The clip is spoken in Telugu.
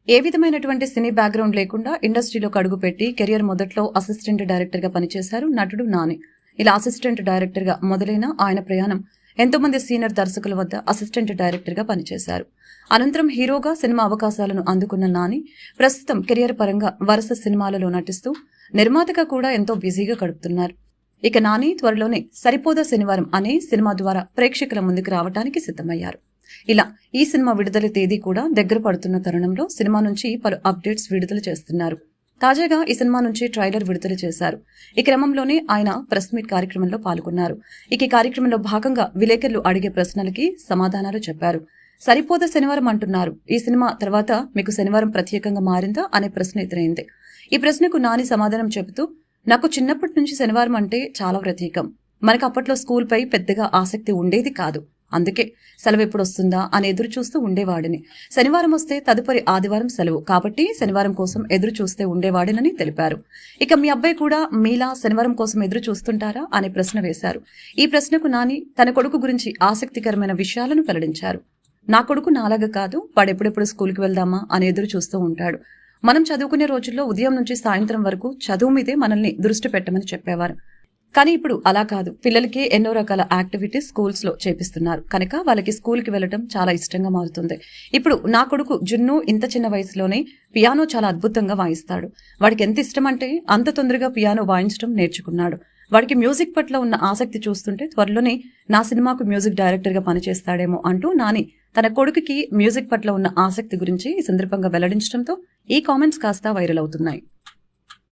ఏ విధమైనటువంటి సినీ బ్యాక్గ్రౌండ్ లేకుండా ఇండస్ట్రీలోకి అడుగుపెట్టి కెరియర్ మొదట్లో అసిస్టెంట్ డైరెక్టర్ గా పనిచేశారు నటుడు నాని. ఇలా అసిస్టెంట్ డైరెక్టర్ గా మొదలైన ఆయన ప్రయాణం ఎంతో మంది సీనియర్ దర్శకుల వద్ద అసిస్టెంట్ డైరెక్టర్ గా పనిచేశారు. అనంతరం హీరోగా సినిమా అవకాశాలను అందుకున్న నాని ప్రస్తుతం కెరియర్ పరంగా వరుస సినిమాలలో నటిస్తూ నిర్మాతగా కూడా ఎంతో బిజీగా గడుపుతున్నారు. ఇక నాని త్వరలోనే సరిపోదా శనివారం అనే సినిమా ద్వారా ప్రేక్షకుల ముందుకు రావడానికి సిద్ధమయ్యారు. ఇలా ఈ సినిమా విడుదల తేదీ కూడా దగ్గర పడుతున్న తరుణంలో సినిమా నుంచి పలు అప్డేట్స్ విడుదల చేస్తున్నారు. తాజాగా ఈ సినిమా నుంచి ట్రైలర్ విడుదల చేశారు. ఈ క్రమంలోనే ఆయన ప్రెస్ మీట్ కార్యక్రమంలో పాల్గొన్నారు. ఇక ఈ కార్యక్రమంలో భాగంగా విలేకరులు అడిగే ప్రశ్నలకి సమాధానాలు చెప్పారు. సరిపోదా శనివారం అంటున్నారు. ఈ సినిమా తర్వాత మీకు శనివారం ప్రత్యేకంగా మారిందా అనే ప్రశ్న ఎదురైంది. ఈ ప్రశ్నకు నాని సమాధానం చెబుతూ, నాకు చిన్నప్పటి నుంచి శనివారం అంటే చాలా ప్రత్యేకం. మనకు అప్పట్లో స్కూల్ పై పెద్దగా ఆసక్తి ఉండేది కాదు. అందుకే సెలవు ఎప్పుడు వస్తుందా అని ఎదురు చూస్తూ ఉండేవాడిని. శనివారం వస్తే తదుపరి ఆదివారం సెలవు కాబట్టి శనివారం కోసం ఎదురు చూస్తే ఉండేవాడినని తెలిపారు. ఇక మీ అబ్బాయి కూడా మీలా శనివారం కోసం ఎదురు చూస్తుంటారా అనే ప్రశ్న వేశారు. ఈ ప్రశ్నకు నాని తన కొడుకు గురించి ఆసక్తికరమైన విషయాలను వెల్లడించారు. నా కొడుకు నాలాగా కాదు, వాడెప్పుడెప్పుడు స్కూల్కి వెళ్దామా అని ఎదురు చూస్తూ ఉంటాడు. మనం చదువుకునే రోజుల్లో ఉదయం నుంచి సాయంత్రం వరకు చదువు మీదే మనల్ని దృష్టి పెట్టమని చెప్పేవారు. కానీ ఇప్పుడు అలా కాదు. పిల్లలకి ఎన్నో రకాల యాక్టివిటీస్ స్కూల్స్ లో చేపిస్తున్నారు కనుక వాళ్ళకి స్కూల్కి వెళ్ళటం చాలా ఇష్టంగా మారుతుంది. ఇప్పుడు నా కొడుకు జున్ను ఇంత చిన్న వయసులోనే పియానో చాలా అద్భుతంగా వాయిస్తాడు. వాడికి ఎంత ఇష్టం అంటే అంత తొందరగా పియానో వాయించడం నేర్చుకున్నాడు. వాడికి మ్యూజిక్ పట్ల ఉన్న ఆసక్తి చూస్తుంటే త్వరలోనే నా సినిమాకు మ్యూజిక్ డైరెక్టర్ గా పనిచేస్తాడేమో అంటూ నాని తన కొడుకుకి మ్యూజిక్ పట్ల ఉన్న ఆసక్తి గురించి ఈ సందర్భంగా వెల్లడించడంతో ఈ కామెంట్స్ కాస్త వైరల్ అవుతున్నాయి.